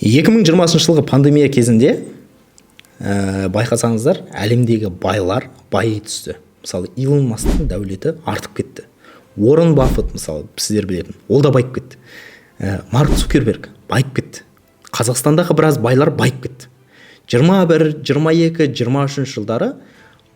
2020 жылғы пандемия кезінде байқасаңыздар, әлемдегі байлар байи түсті. Мысалы, Илон Масктың дәулеті артып кетті. Уоррен Баффет, мысалы, сіздер білетін, ол да байып кетті. Марк Цукерберг байып кетті. Қазақстандағы біраз байлар байып кетті. 21, 22, 23 жылдары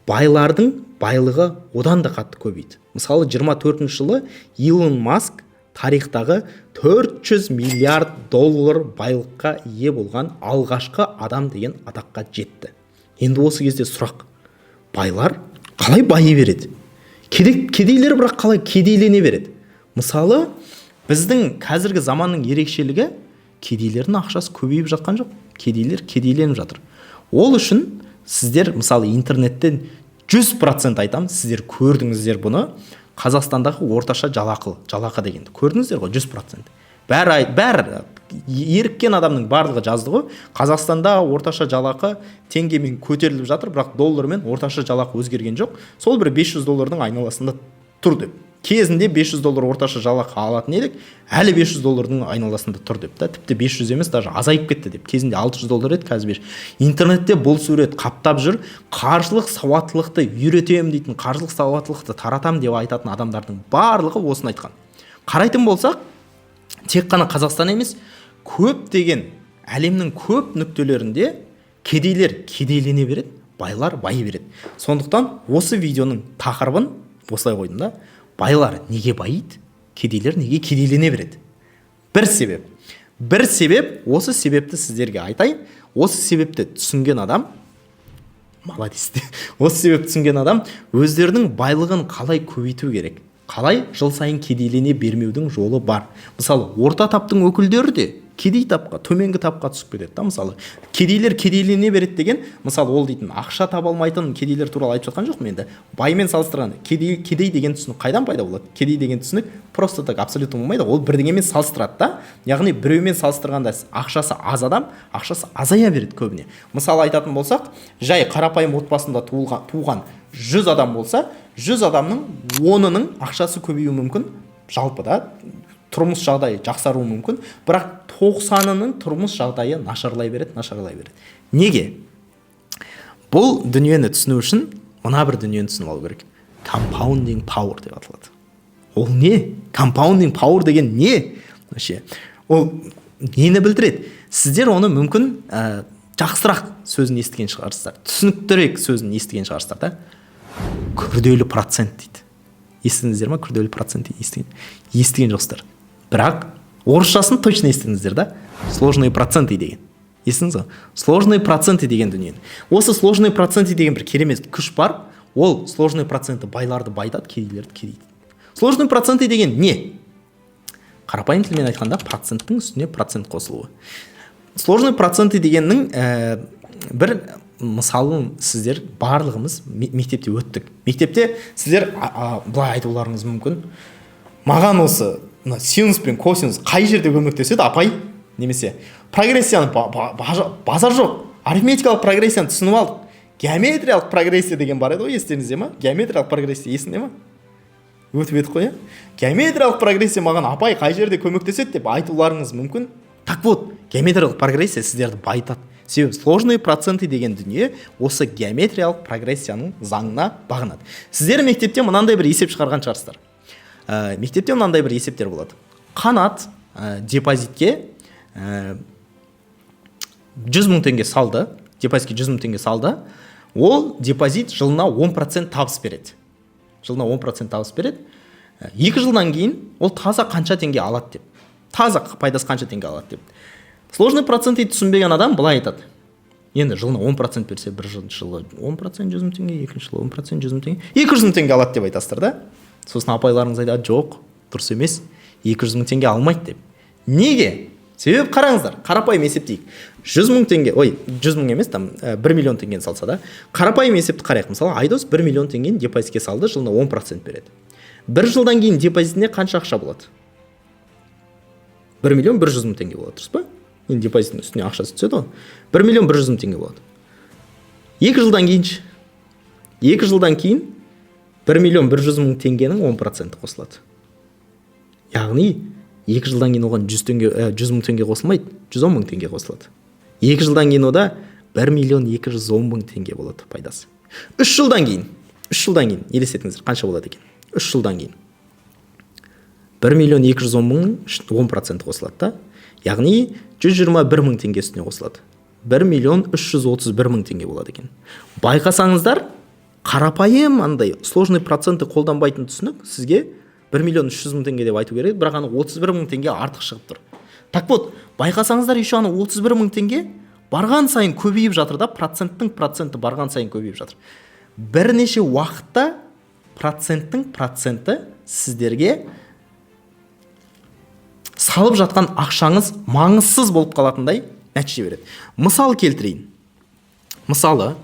байлардың байлығы одан да қатты көбейді. Мысалы, 24 жылы Илон Маск тарихтағы 400 миллиард доллар байлыққа ие болған алғашқы адам деген атаққа жетті. Енді осы кезде сұрақ: байлар қалай байи береді? Кедейлер бірақ қалай кедейлене береді? Мысалы, біздің қазіргі заманның ерекшелігі, кедейлердің ақшасы көбейіп жатқан жоқ, кедейлер кедейленіп жатыр. Ол үшін сіздер, мысалы, интернеттен 100% айтам, сіздер көрдіңіздер бұны. Қазақстандағы орташа жалақы дегенді көрдіңіздер ғой, 100%. Бәрі еріккен адамның барлығы жазды ғой. Қазақстанда орташа жалақы теңгемен көтеріліп жатыр, бірақ доллармен орташа жалақы өзгерген жоқ. Сол бір 500 доллардың айналасында тұр деп. Кезінде 500 доллар орташа жалақы алатын едік, әлі 500 доллардың айналасында тұр деп. Тіпті 500 емес, даже азайып кетті деп. Кезінде 600 доллар еді, қазір 500. Интернетте бұл сурет қаптап жүр. Қаржылық сауаттылықты үйретемін дейтін, қаржылық сауаттылықты таратам деп айтатын адамдардың барлығы осын айтқан. Қарайтын болсақ, тек қана Қазақстан емес, көптеген әлемнің көп нүктелерінде кедейлер кедейлене береді, байлар байи береді. Сондықтан осы видеоның тақырыбын осылай қойдым да: байлар неге байиды, кедейлер неге кедейлене береді? Бір себеп, осы себепті сіздерге айтайын. Осы себепті түсінген адам, молодец. Осы себепті түсінген адам өздерінің байлығын қалай көбейту керек, қалай жыл сайын кедейлене бермеудің жолы бар. Мысалы, орта таптың өкілдері де кедей тапқа, төменгі тапқа түсіп кетеді. Мысалы, кедейлер кедейлене береді деген, мысалы, ол дейтін ақша таба алмайтын кедейлер туралы айтып жатқан жоқпын енді. Баймен салыстырғанда кедей деген түсінік қайдан пайда болады? Кедей деген түсінік просто так абсолютно болмайды. Ол бірдеңемен салыстырады да. Яғни біреумен салыстырғанда ақшасы аз адам, ақшасы азая береді көбіне. Мысалы айтатын болсақ, жай қарапайым отбасында туған 100 адам болса, 100 адамның 10-ның ақшасы көбеюі мүмкін, жалпы да, тұрмыс жағдайы жақсаруы мүмкін, бірақ 90-ның тұрмыс жағдайы нашарлай береді. Неге? Бұл дүниені түсіну үшін мына бір дүниені түсініп алу керек. Compounding power деп аталады. Ол не? Compounding power деген не? Ол нені білдіреді? Сіздер оны мүмкін жақсырақ сөзін естіген шығарсыздар, түсініктірек сөзін естіген шығарсыздар да. Күрделі процент дейді. Естідіңіздер ма? Күрделі процент естіген жоқсыздар. Бірақ орысшасын точно естідіңіздер да. Сложные проценты деген. Естідіңіз ғой? Сложные проценты деген дүниені. Осы сложные проценты деген бір керемет күш бар. Ол сложные проценты байларды байытады, кедейлерді кедейтеді. Сложные проценты деген не? Қарапайым тілмен айтқанда, проценттің үстіне процент қосылуы. Сложные проценты дегеннің бір мысалын сіздер барлығымыз мектепте өттік. Мектепте сіздер былай айтуларыңыз мүмкін: маған осы синус пен косинус қай жерде көмектеседі, апай? Немесе прогрессияны базар жоқ, арифметикалық прогрессияны түсініп алдық. Геометриялық прогрессия деген бар еді ғой, естеріңізде ма? Геометриялық прогрессия есіңде ма? Өтіп едік қой, геометриялық прогрессия маған апай қай жерде көмектеседі деп айтуларыңыз мүмкін. Так вот, геометриялық прогрессия сіздерді байытады. Себебі сложные проценты деген дүние осы геометриялық прогрессияның заңына бағынады. Сіздер мектепте мынандай бір есеп шығарған шығарсыздар. Мектепте мынандай бір есептер болады. Қанат депозитке 100 мың теңге салды, депозитке 100 мың теңге салды. Ол депозит жылына 10% табыс береді. 2 жылдан кейін ол таза қанша теңге алады деп. Таза пайдасы қанша теңге алады деп. Сложный процентті түсінбеген адам былай айтады: енді жылына 10% берсе, бір жылы 10% 100 мың теңге, екінші жылы 10% 100 мың теңге, 200 мың теңге алады деп айтасыздар да. Сосын апайларыңыз айтады: жоқ, дұрыс емес, 200 мың теңге алмайды деп. Неге? Себеп қараңыздар, қарапайым есептейік. 100 мың теңге, 100 мың емес, 1 миллион теңгені салса да, қарапайым есепті қарайық. Мысалы, Айдос 1 миллион теңгені депозитке салды, жылына 10% береді. Бір жылдан кейін депозитіне қанша ақша болады? 1 миллион 100 мың теңге болады, дұрыс па? Енді депозиттің үстіне ақшасы түседі ғой. 1 миллион 100 мың теңге болады. 2 жылдан кейін 1 миллион 100 мың теңгенің 10% қосылады. Яғни 2 жылдан кейін оған 100 мың теңге қосылмайды, 110 мың теңге қосылады. 2 жылдан кейін ода 1 миллион 210 мың теңге болады пайдасы. 3 жылдан кейін елестетіңіздер қанша болады екен? 3 жылдан кейін 1 миллион 210 мың 10% қосылады да. Яғни 121 мың теңге үстіне қосылады. 1 миллион 331 мың теңге болады екен. Байқасаңыздар, қарапайым андай сложный процентті қолданбайтын түсінік сізге 1 миллион 300 мың теңге деп айту керек, бірақ аны 31 мың теңге артық шығып тұр. Так вот, байқасаңыздар, еще аны 31 мың теңге барған сайын көбейіп жатыр да, проценттің проценті барған сайын көбейіп жатыр. Бірнеше уақытта проценттің проценті сіздерге салып жатқан ақшаңыз маңызсыз болып қалатындай нәтиже береді. Мысал келтірейін. Мысалы,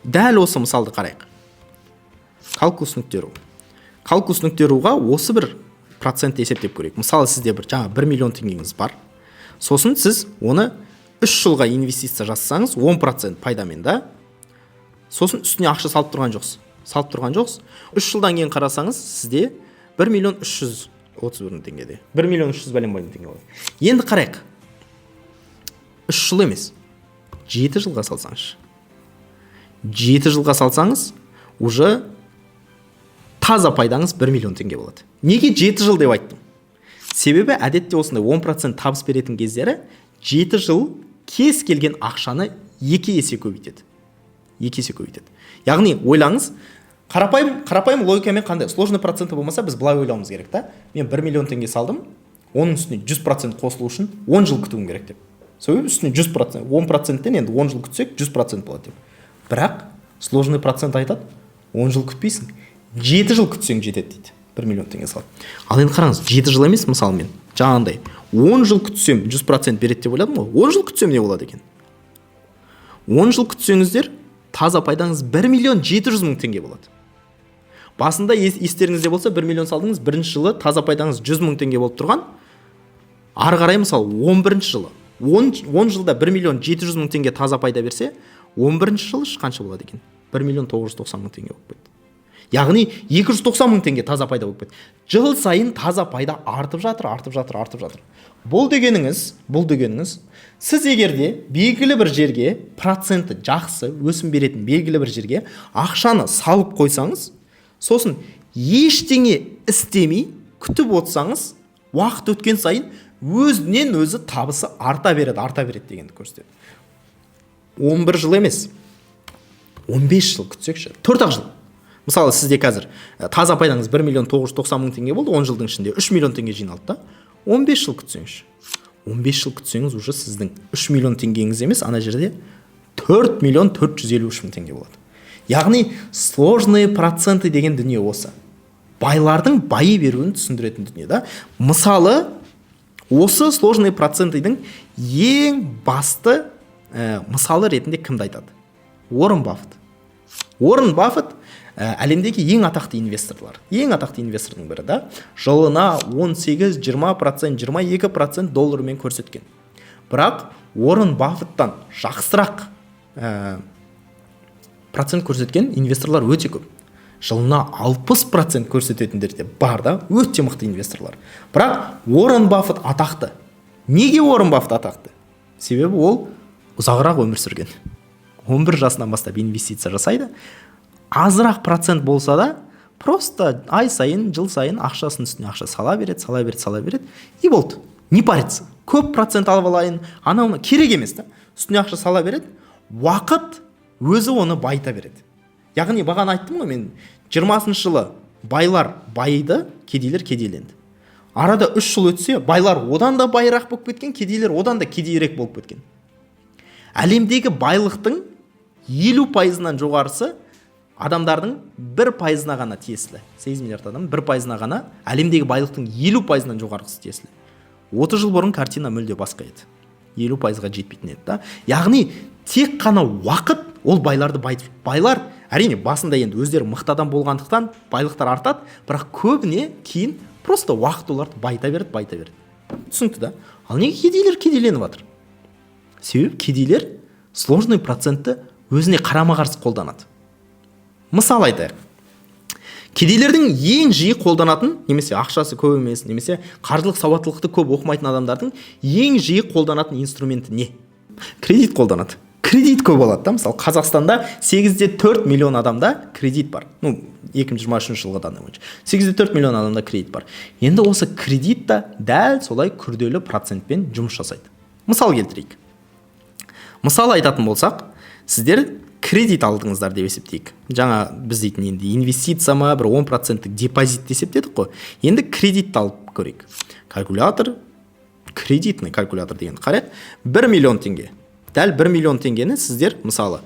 дәл осы мысалды қарайық. Калкулус нүкте.руға осы бір процентті есептеп көрейік. Мысалы, сізде жаңа 1 миллион теңгеңіз бар. Сосын сіз оны 3 жылға инвестиция жасасаңыз 10% пайдамен да. Сосын үстіне ақша салып тұрған жоқсыз. 3 жылдан кейін қарасаңыз, сізде 1 миллион 331 мың теңгеде. 1 миллион 300 мың теңге болады. Енді қарайық. 3 жыл емес, 7 жылға салсаңыз. 7 жылға салсаңыз, уже таза пайдаңыз 1 миллион теңге болады. Неге 7 жыл деп айттым? Себебі әдетте осындай 10% табыс беретін кездері 7 жыл кез келген ақшаны 2 есе көбейтеді. Яғни ойлаңыз, қарапайым логикамен қандай? Сложный проценті болмаса біз былай ойлауымыз керек та. Мен 1 миллион теңге салдым, оның үстіне 100% қосылу үшін 10 жыл күтуім керек деп. Себебі үстіне 100%, 10%-тен енді 10 жыл күтсек 100% болады деп. Бірақ сложный процент айтады, 10 жыл күтпейсің, 7 жыл күтсең жетеді дейді. 1 миллион теңге салып. Ал енді қараңыз, 7 жыл емес, мысалы мен жаңағындай 10 жыл күтсем 100% береді деп ойладым ғой. 10 жыл күтсем не болады екен? 10 жыл күтсеңіздер, таза пайдаңыз 1 миллион 700 мың теңге болады. Басында естеріңізде болса 1 миллион салдыңыз, бірінші жылы таза пайдаңыз 100 мың теңге болып тұрған. Ары қарай мысалы 11-ші жылы 10 жылда 1 миллион 700 мың теңге таза пайда берсе, 11-ші жылы қанша болады екен? 1 миллион 990 мың теңге болып кетті. Яғни 290 мың теңге таза пайда болып кетті. Жыл сайын таза пайда артып жатыр. Бұл дегеніңіз, сіз егерде белгілі бір жерге проценті жақсы өсім беретін белгілі бір жерге ақшаны салып қойсаңыз, сосын ештеңе істемей күтіп отырсаңыз, уақыт өткен сайын өзінен өзі табысы арта береді дегенді көрсетеді. 11 жыл емес, 15 жыл күтсекші, 4 жыл. Мысалы, сізде қазір таза пайдаңыз 1 миллион 990 мың теңге болды, 10 жылдың ішінде 3 миллион теңге жиналды да. 15 жыл күтсеңіз. 15 жыл күтсеңіз, уже сіздің 3 миллион теңгеңіз емес, ана жерде 4 миллион 453 мың теңге болады. Яғни, сложные проценты деген дүние осы. Байлардың байы беруін түсіндіретін дүние да. Мысалы, осы сложные процентыдың ең басты мысалы ретінде кімді айтады? Уоррен Баффет әлемдегі ең атақты инвестордың бірі да. Жылына 18, 20%, 22% долларымен көрсеткен. Бірақ Уоррен Баффеттан жақсырақ процент көрсеткен инвесторлар өте көп. Жылына 60% көрсететіндер де бар да, өте мықты инвесторлар. Бірақ Уоррен Баффет атақты. Неге Уоррен Баффет атақты? Себебі ол ұзағырақ өмір сүрген. 11 жасынан бастап инвестиция жасайды. Азырақ процент болса да, просто ай сайын, жыл сайын ақшасын үстіне ақша сала береді. И болды. Не парится. Көп процент алып алайын, анауына керек емес та. Үстіне ақша сала береді. Уақыт өзі оны байта береді. Яғни бағана айттым ғой мен, 20-шы жылы байлар байыды, кедейлер кедейленді. Арада 3 жыл өтсе, байлар одан да байырақ болып кеткен, кедейлер одан да кедейірек болып кеткен. Әлемдегі байлықтың 50%-нан жоғарысы адамдардың 1%-на ғана тиесілі. 8 миллиард адам 1%-на ғана әлемдегі байлықтың 50%-нан жоғарғысы тиесілі. 30 жыл бұрын картина мүлде басқа еді. 50%-ға жетпейтін еді да. Яғни тек қана уақыт ол байларды байтып. Байлар әрине басында енді өздері мықты адам болғандықтан байлықтар артады, бірақ көбіне кейін просто уақыт оларды байта береді. Түсінікті да. Ал неге кедейлер кедейленіп жатыр? Себебі кедейлер сложный процентті өзіне қарама-қарсы қолданады. Мысал айтайық. кедейлердің ең жиі қолданатын, немесе ақшасы көп емес, немесе қаржылық сауаттылықты көп оқымайтын адамдардың ең жиі қолданатын инструменті не? Кредит қолданады. Кредит көп болады да. Мысалы, Қазақстанда 8,4 миллион адамда кредит бар. 2023 жылғы данный бойынша 8,4 миллион адамда кредит бар. Енді осы кредит та дәл солай күрделі процентпен жұмыс жасайды. Мысал келтірейік. Мысалы айтатын болсақ, сіздер кредит алдыңыздар деп есептейік. Жаңа біз дейтін енді инвестиция ма, бір 10% депозит есептедік қой. Енді кредитті алып көрейік. Калькулятор, кредитный калькулятор деген қарайық. 1 миллион теңге. Дәл 1 миллион теңгені сіздер, мысалы,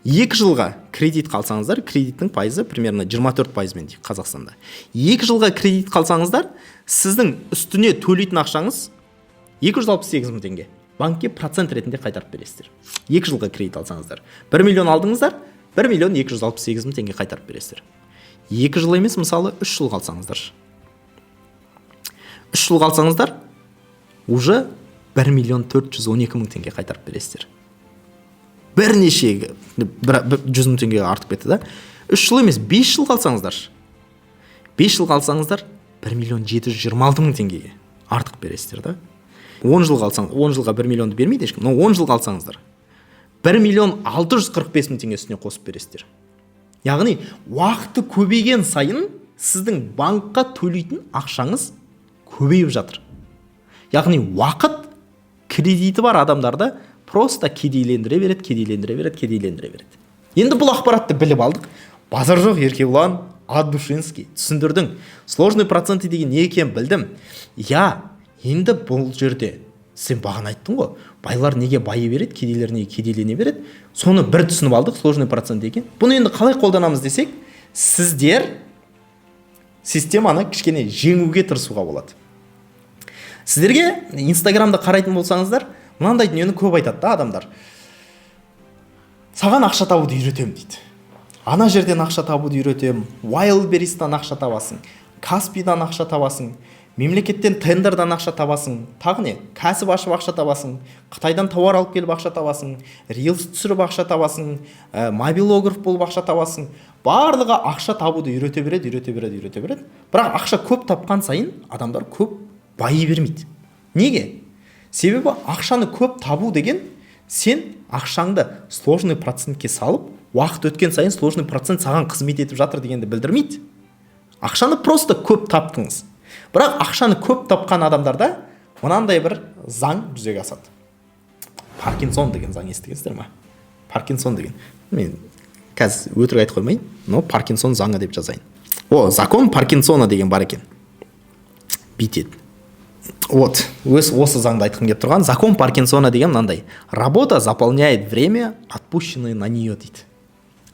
2 жылға кредит қалсаңыздар, кредиттің пайызы примерно 24%мен дейік Қазақстанда. 2 жылға кредит қалсаңыздар, сіздің үстіне төлейтін ақшаңыз 268 мың теңге. Банкке процент ретінде қайтарып бересіздер. 2 жылға кредит алсаңыздар. 1 миллион алдыңыздар, 1 миллион 268 мың теңге қайтарып бересіздер. 2 жыл емес, мысалы, 3 жыл қалсаңыздар. 3 жыл қалсаңыздар, уже 1 миллион 412 мың теңге қайтарып бересіздер. Бірнеше 100 мың теңгеге артып кетті да. 3 жыл емес, 5 жыл қалсаңыздар. 5 жыл қалсаңыздар, 1 миллион 726 мың теңгеге артық бересіздер да. 10 жыл қалсаң, 10 жылға 1 миллионды бермейді ешкім, но 10 жыл қалсаңыздар 1 миллион 645 мың теңге үстіне қосып бересіздер. Яғни уақыты көбейген сайын сіздің банкқа төлейтін ақшаңыз көбейіп жатыр. Яғни уақыт кредиті бар адамдарды просто кедейлендіре береді. Енді бұл ақпаратты біліп алдық. Базар жоқ, Еркебұлан, Адушинский түсіндірдің. Сложный проценты деген не екенін білдім. Енді бұл жерде сен бағана айттың ғой, байлар неге байы береді, кедейлер неге кедейлене береді, соны бір түсініп алдық, сложный процент екен. Бұны енді қалай қолданамыз десек, сіздер системаны кішкене жеңуге тырысуға болады. Сіздерге Инстаграмда қарайтын болсаңыздар, мынандай дүниені көп айтады да адамдар. Саған ақша табуды үйретем дейді. Ана жерден ақша табуды үйретем, Wildberries'тан ақша табасың, Каспийдан ақша табасың, мемлекеттен тендердан ақша табасың, тағы не? Кәсіп ашып ақша табасың, Қытайдан тауар алып келіп ақша табасың, рилс түсіріп ақша табасың, мобилограф болып ақша табасың. Барлығы ақша табуды үйрете береді. Бірақ ақша көп тапқан сайын адамдар көп байы бермейді. Неге? Себебі ақшаны көп табу деген, сен ақшаңды сложный процентке салып, уақыт өткен сайын сложный процент саған қызмет етіп жатыр дегенді білдірмейді. Ақшаны просто көп таптыңыз. Бірақ ақшаны көп тапқан адамдарда мынандай бір заң жүзеге асады. Паркинсон деген заң естігенсіздер ме? Паркинсон деген. Мен қазір өтірік айтып қоймайын, но Паркинсон заңы деп жазайын. Закон Паркинсона деген бар екен. Бүйтеді. Осы заңды айтқым келіп тұрған. Закон Паркинсона деген мынандай. Работа заполняет время, отпущенное на нее дейді.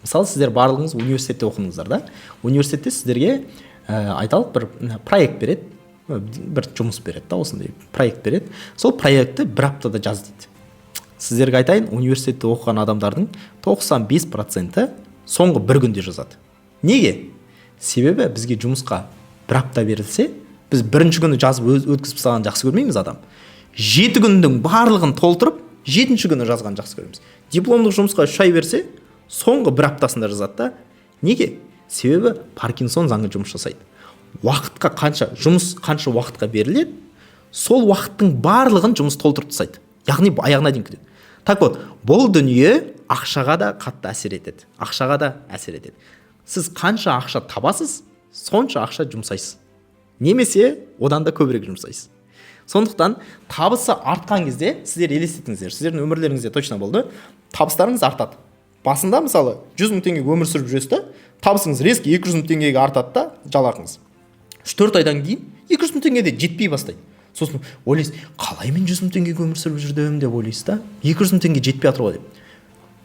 Мысалы, сіздер барлығыңыз университетте оқыңыздар да. Университетте сіздерге айталық бір проект береді, бір жұмыс береді да, осындай проект береді. Сол проектті бір аптада жаз дейді. Сіздерге айтайын, университетте оқыған адамдардың 95% соңғы бір күнде жазады. Неге? Себебі бізге жұмысқа бір апта берілсе, біз бірінші күні жазып өткізіп тастағанды жақсы көрмейміз адам. 7 күндің барлығын толтырып, 7-ші күні жазған жақсы көреміз. Дипломдық жұмысқа 3 ай берсе, соңғы бір аптасында жазады да. Неге? Себебі Паркинсон заңы жұмыс жасайды. Уақытқа жұмыс қанша уақытқа беріледі, сол уақыттың барлығын жұмыс толтырып тастайды. Яғни аяғына дейін күтеді. Так вот, бұл дүние ақшаға да қатты әсер етеді. Сіз қанша ақша табасыз, сонша ақша жұмсайсыз. Немесе одан да көбірек жұмсайсыз. Сондықтан табысы артқан кезде сіздер елестетіңіздер. Сіздердің өмірлеріңізде точно болды. Табыстарыңыз артады. Басында мысалы 100 мың теңге өмір сүріп жүресіз да, табысыңыз резко 200 мың теңгеге артады да, жалақыңыз. 3-4 айдан кейін 200 мың теңге де жетпей бастайды. Сосын ойлайсыз, қалай мен 100 мың теңгеге өмір сүріп жүрдім деп ойлайсыз да, 200 мың теңге жетпей жатыр ғой деп.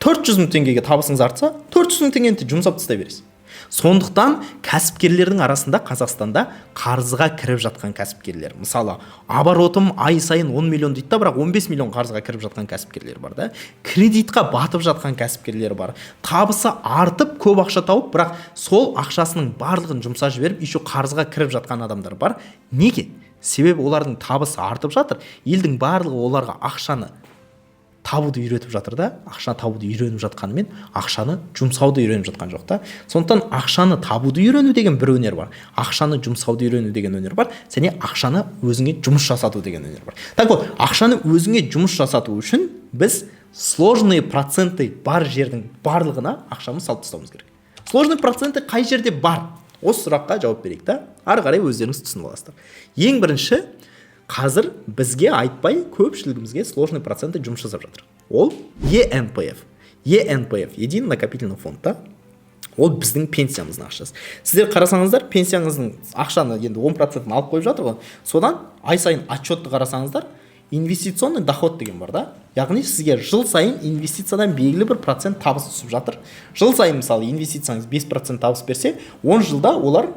400 мың теңгеге табысыңыз артса, 400 мың теңгені жұмсап тастай бересіз. Сондықтан кәсіпкерлердің арасында Қазақстанда қарызға кіріп жатқан кәсіпкерлер. Мысалы, оборотым ай сайын 10 миллион дейді да, бірақ 15 миллион қарызға кіріп жатқан кәсіпкерлер бар да. Кредитқа батып жатқан кәсіпкерлер бар. Табысы артып, көп ақша тауып, бірақ сол ақшасының барлығын жұмсап жіберіп, еще қарызға кіріп жатқан адамдар бар. Неге? Себебі олардың табысы артып жатыр. Елдің барлығы оларға ақшаны табуды үйретіп жатыр да, ақшаны табуды үйреніп жатқанымен ақшаны жұмсауды үйреніп жатқан жоқ та. Сондықтан ақшаны табуды үйрену деген бір өнер бар, ақшаны жұмсауды үйрену деген өнер бар, және ақшаны өзіңе жұмыс жасату деген өнер бар. Так вот, ақшаны өзіңе жұмыс жасату үшін біз сложные проценты бар жердің барлығына ақшамыз салып тастауымыз керек. Сложный проценты қай жерде бар? Осы сұраққа жауап берейік та. Ары қарай өздеріңіз түсініп аласыздар. Ең бірінші, қазір бізге айтпай көпшілігімізге сложный проценты жұмыс жасап жатыр. Ол ЕНПФ. ЕНПФ, единый накопительный фонд та. Ол біздің пенсиямыздың ақшасы. Сіздер қарасаңыздар, пенсияңыздың ақшаны енді 10%-ын алып қойып жатыр ғой. Содан ай сайын отчетты қарасаңыздар, инвестиционный доход деген бар да. Яғни сізге жыл сайын инвестициядан белгілі бір процент табыс түсіп жатыр. Жыл сайын мысалы инвестицияңыз 5% табыс берсе, 10 жылда олар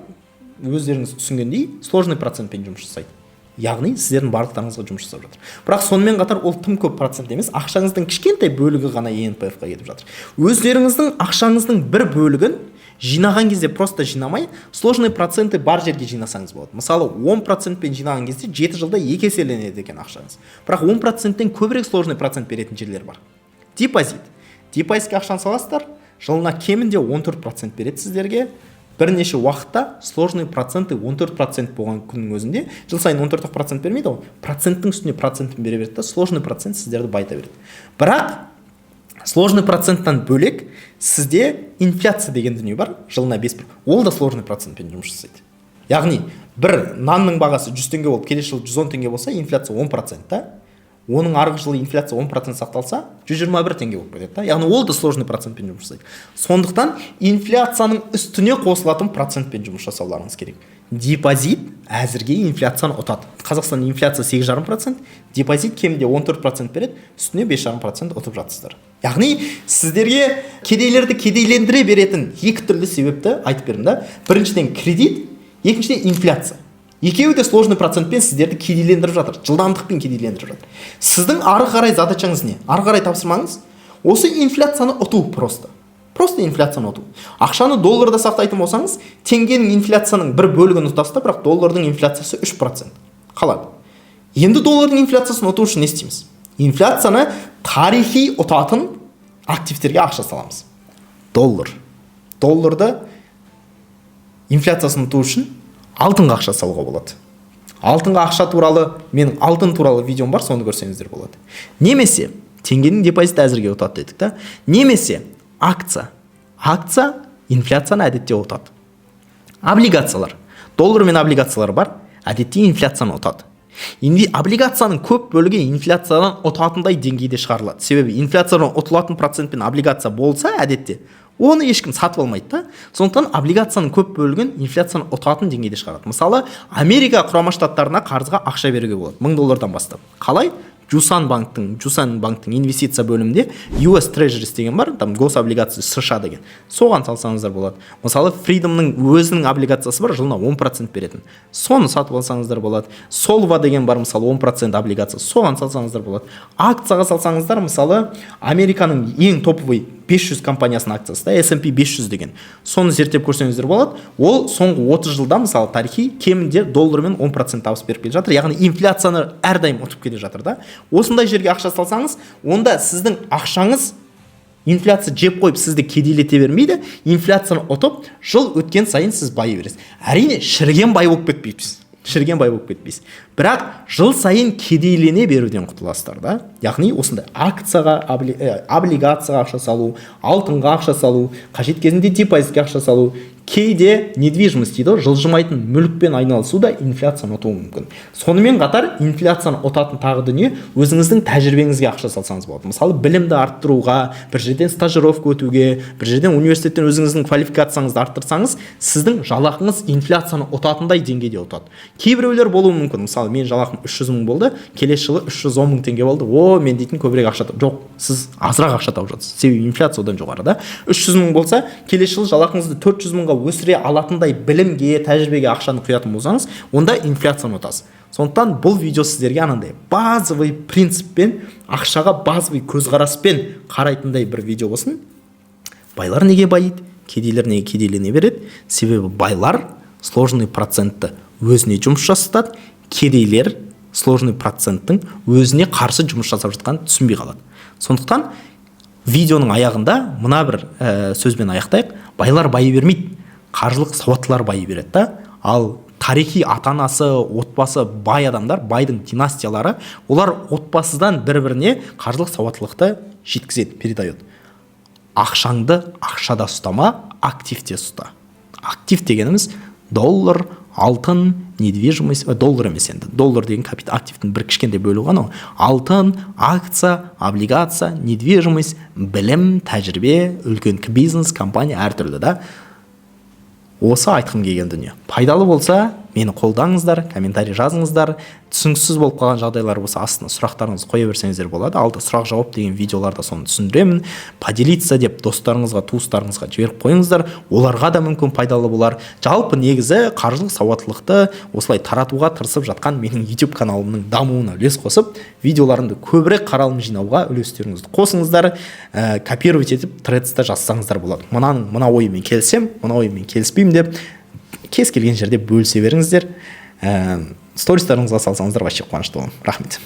өздеріңіз түсінгендей сложный процентпен жұмыс жасайды. Яғни сіздердің барлықтарыңызға жұмыс жасап жатыр. Бірақ сонымен қатар ол тым көп процент емес, ақшаңыздың кішкентай бөлігі ғана ЕНПФ-қа кетіп жатыр. Өздеріңіздің ақшаңыздың бір бөлігін жинаған кезде просто жинамай, сложный проценты бар жерге жинасаңыз болады. Мысалы, 10%пен жинаған кезде 7 жылда 2 еселенеді екен ақшаңыз. Бірақ 10%тен көбірек сложный процент беретін жерлер бар. Депозит. Депозитке ақшаны саласыздар, жылына кемінде 14% береді сіздерге. Бірнеше уақытта сложный проценты 14% болған күннің өзінде, жыл сайын 14% бермейді ғой. Проценттің үстіне процентін бере береді, сложный процент сіздерді байта береді. Бірақ сложный проценттан бөлек сізде инфляция деген дүние бар, жылына 5%. Ол да сложный процентпен жұмыс жасайды. Яғни, бір нанның бағасы 100 теңге болып, келесі жыл 110 теңге болса, инфляция 10% та. Оның арғы жылы инфляция 10% сақталса, 121 теңге болып кетеді та. Яғни, ол да сложный процентпен жұмыс жасайды. Сондықтан инфляцияның үстіне қосылатын процентпен жұмыс жасауларыңыз керек. Депозит әзірге инфляцияны ұтады. Қазақстан инфляция 8,5%, депозит кемінде 14% береді, үстіне 5,5% ұтып жатсыздар. Яғни сіздерге кедейлерді кедейлендіре беретін екі түрлі себепті айтып бердім да. Біріншіден кредит, екіншіден инфляция. Екеуі де сложный процентпен сіздерді кедейлендіріп жатыр, жылдамдықпен кедейлендіріп жатыр. Сіздің ары қарай задачаңыз не? Ары қарай тапсырмаңыз, осы инфляцияны ұту просто. Просто инфляцияны ұту. Ақшаны долларда сақтайтын болсаңыз, теңгенің инфляцияның бір бөлігін ұтасыз, бірақ доллардың инфляциясы 3%. Қалады. Енді доллардың инфляциясын ұту үшін не істейміз? Инфляцияны тарихи ұтатын активтерге ақша саламыз. Долларды инфляциясын ұту үшін алтынға ақша салуға болады. Алтынға ақша туралы, менің алтын туралы видеом бар, соны көрсеңіздер болады. Немесе, теңгенің депозиті әзірге ұтады дедік та. Немесе, акция инфляцияны әдетте ұтады. Облигациялар. Доллар мен облигациялар бар, әдетте инфляцияны ұтады. Облигацияның көп бөлігі инфляциядан ұтатындай деңгейде шығарылады. Себебі инфляциядан ұтылатын процентпен облигация болса, әдетте оны ешкім сатып алмайды да. Сондықтан облигацияның көп бөлігін инфляцияны ұтатын деңгейде шығарады. Мысалы, Америка құрама штаттарына қарызға ақша беруге болады, $1000 бастап. Қалай? Jusan банктың инвестиция бөлімінде US Treasuries деген бар, там гособлигация США деген. Соған салсаңыздар болады. Мысалы, Freedomның өзінің облигациясы бар, жылына 10% беретін. Соны сатып алсаңыздар болады. Solva деген бар, мысалы 10% облигация. Соған салсаңыздар болады. Акцияға салсаңыздар, мысалы, Американың ең топовый 500 компаниясының акциясы да, S&P 500 деген. Соны зерттеп көрсеңіздер болады. Ол соңғы 30 жылда, мысалы, тарихи кемінде доллармен 10% табыс беріп келе жатыр. Яғни инфляцияны әрдайым ұтып келе жатыр да. Осындай жерге ақша салсаңыз, онда сіздің ақшаңыз инфляция жеп қойып сізді кедейлете бермейді, инфляцияны ұтып, жыл өткен сайын сіз байи бересіз. Әрине, шіріген бай болып кетпейсіз. Бірақ жыл сайын кедейлене беруден құтыласыздар да. Яғни осындай акцияға, облигацияға ақша салу, алтынға ақша салу, қажет кезінде депозитке ақша салу, кейде недвижимость дейді, жылжымайтын мүлікпен айналысу да инфляцияны ұтуы мүмкін. Сонымен қатар инфляцияны ұтатын тағы дүние өзіңіздің тәжірибеңізге ақша салсаңыз болады. Мысалы, білімді арттыруға, бір жерден стажировка өтуге, бір жерден университеттен өзіңіздің квалификацияңызды арттырсаңыз, сіздің жалақыңыз инфляцияны ұтатындай деңгейде ұтады. Кейбіреулер болуы мүмкін. Мысалы, мен жалақым 300 мың болды, келесі жылы 310 мың теңге болды. Мен дейтін көбірек ақша тауып. Жоқ, сіз азырақ ақша тауып жатсыз. Себебі инфляция одан жоғары да. 300 мың болса, келесі жылы жалақыңызды 400 мыңға өсіре алатындай білімге, тәжірибеге ақшаны құятын болсаңыз, онда инфляцияны ұтасыз. Сондықтан бұл видео сіздерге анандай базовый принциппен, ақшаға базовый көзқараспен қарайтындай бір видео болсын. Байлар неге байиды, кедейлер неге кедейлене береді? Себебі байлар сложный процентті өзіне жұмыс жасатады, кедейлер сложный проценттің өзіне қарсы жұмыс жасап жатқанын түсінбей қалады. Сондықтан видеоның аяғында мына бір сөзбен аяқтайық. Байлар байи бермейді, қаржылық сауаттылар байи береді да. Ал тарихи ата-анасы, отбасы бай адамдар, байдың династиялары, олар отбасыдан бір-біріне қаржылық сауаттылықты жеткізеді, передает. Ақшаңды ақшада ұстама, активте ұста. Актив дегеніміз доллар, алтын, недвижимость, доллар емес енді. Доллар деген капитал активтің бір кішкентай бөлігі ғана. Алтын, акция, облигация, недвижимость, білім, тәжірибе, үлкен бизнес, компания әртүрлі да. Осы айтқым келген дүние. Пайдалы болса, мені қолдаңыздар, комментарий жазыңыздар. Түсініксіз болып қалған жағдайлар болса, астына сұрақтарыңызды қоя берсеңіздер болады. Алда сұрақ жауап деген видеоларда соны түсіндіремін. Поделиться деп достарыңызға, туыстарыңызға жіберіп қойыңыздар. Оларға да мүмкін пайдалы болар. Жалпы негізі қаржылық сауаттылықты осылай таратуға тырысып жатқан менің YouTube каналымның дамуына үлес қосып, видеоларымды көбірек қаралым жинауға үлестеріңізді қосыңыздар. Копировать етіп Threads'та жазсаңыздар болады. Мына ойымен келісем, мына ойымен келіспеймін деп кез келген жерде бөлісе беріңіздер. Стористарыңызға салсаңыздар вообще қуанышты боламын. Рахмет.